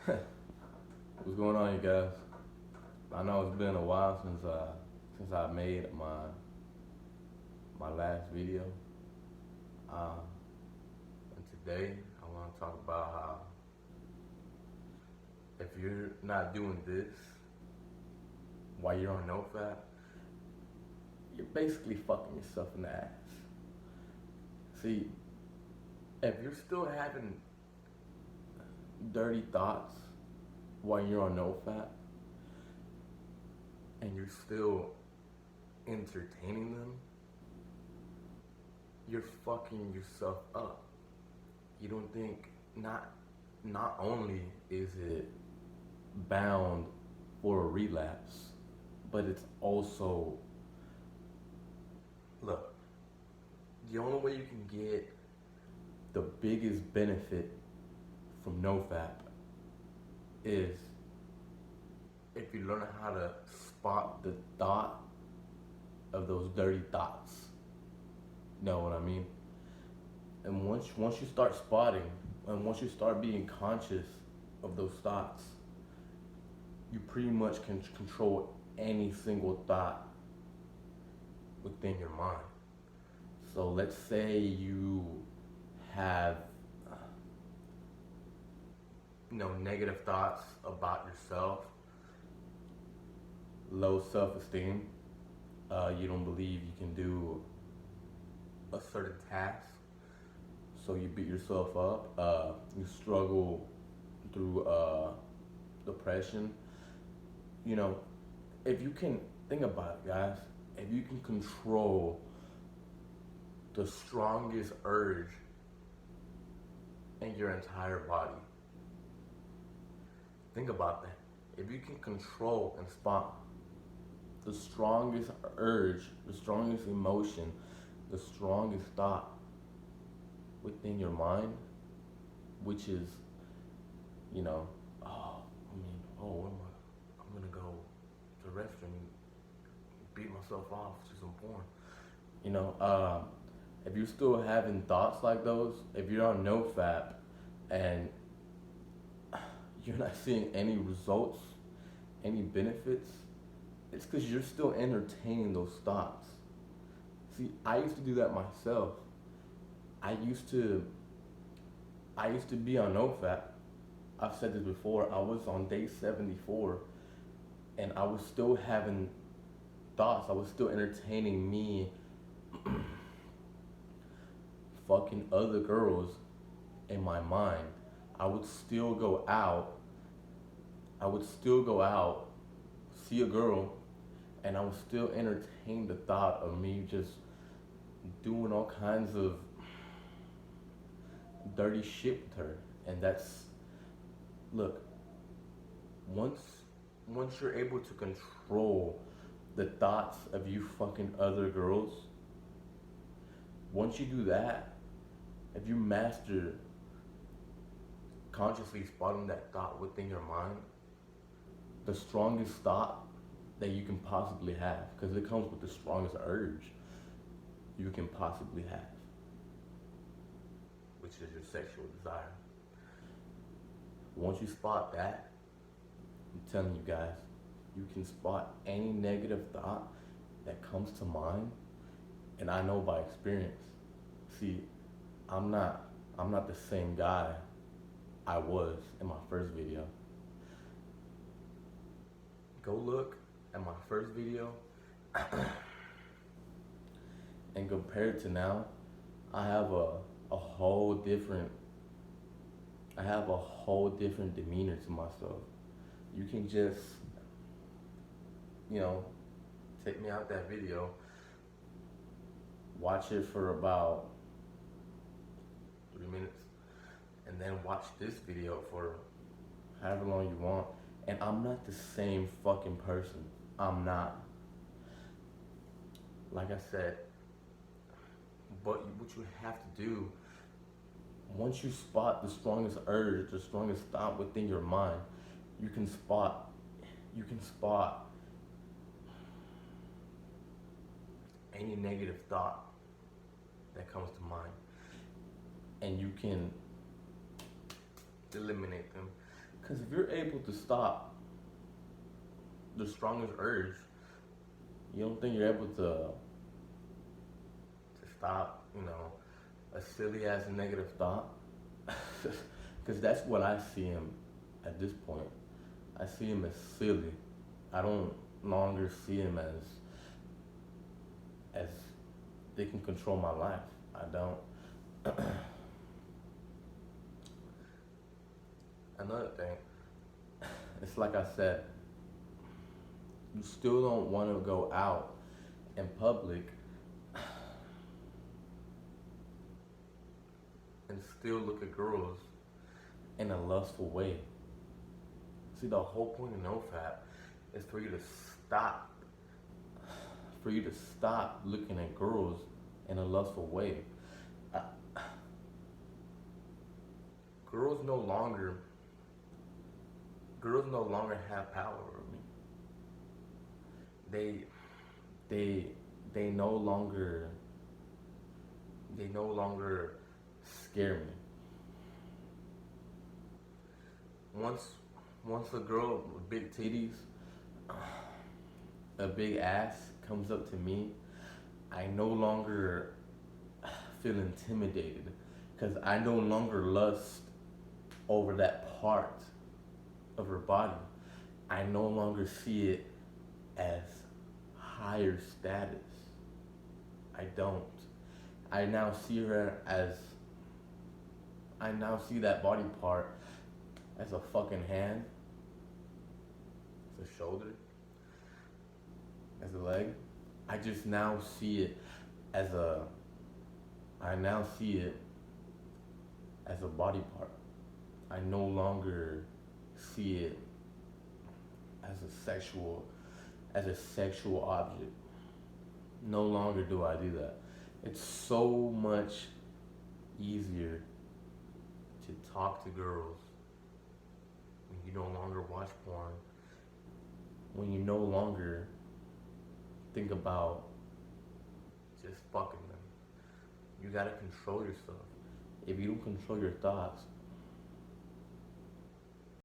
What's going on, you guys? I know it's been a while since I made my last video. Uh, and today I want to talk about how if you're not doing this while you're on NoFap, you're basically fucking yourself in the ass. See, if you're still having dirty thoughts while you're on NoFap and you're still entertaining them, you're fucking yourself up. You don't think not only is it bound for a relapse, but it's also, look, the only way you can get the biggest benefit from NoFap is if you learn how to spot the thought of those dirty thoughts. Know what I mean? And once you start spotting, and once you start being conscious of those thoughts, you pretty much can control any single thought within your mind. So let's say you have negative thoughts about yourself, low self-esteem. You don't believe you can do a certain task, so you beat yourself up. You struggle through depression. You know, if you can think about it, guys, if you can control the strongest urge in your entire body, think about that. If you can control and spot the strongest urge, the strongest emotion, the strongest thought within your mind, which is, I'm gonna go to the restroom and beat myself off to some porn. If you're still having thoughts like those, if you're on NoFap and you're not seeing any results, any benefits, it's because you're still entertaining those thoughts. See, I used to do that myself. I used to be on NoFap. I've said this before. I was on day 74, and I was still having thoughts. I was still entertaining me fucking other girls in my mind. I would still go out. See a girl, and I would still entertain the thought of me just doing all kinds of dirty shit with her. And look, once you're able to control the thoughts of you fucking other girls, once you do that, if you master consciously spotting that thought within your mind, the strongest thought that you can possibly have, because it comes with the strongest urge you can possibly have, which is your sexual desire. Once you spot that, I'm telling you guys, you can spot any negative thought that comes to mind. And I know by experience. See, I'm not the same guy I was in my first video. Go look at my first video and compared to now, I have a whole different demeanor to myself. You can just, take me out that video, watch it for about 3 minutes, and then watch this video for however long you want, and I'm not the same fucking person. I'm not. Like I said, but what you have to do, once you spot the strongest urge, the strongest thought within your mind, you can spot any negative thought that comes to mind, and you can eliminate them. Because if you're able to stop the strongest urge, you don't think you're able to stop, a silly ass negative thought? Because that's what I see him at this point. I see him as silly. I don't longer see him as they can control my life. I don't. Another thing, it's like I said, you still don't want to go out in public and still look at girls in a lustful way. See, the whole point of NoFap is stop, for you to stop looking at girls in a lustful way. Uh, girls no longer, girls no longer have power over me. They, they, they no longer, they no longer scare me. Once, once a girl with big titties, a big ass comes up to me, I no longer feel intimidated because I no longer lust over that part of her body. I no longer see it as higher status. I don't. I now see her as, I now see that body part as a fucking hand, as a shoulder, as a leg. I just now see it as a, I now see it as a body part. I no longer see it as a sexual object. No longer do I do that. It's so much easier to talk to girls when you no longer watch porn, when you no longer think about just fucking them. You gotta control yourself. If you don't control your thoughts,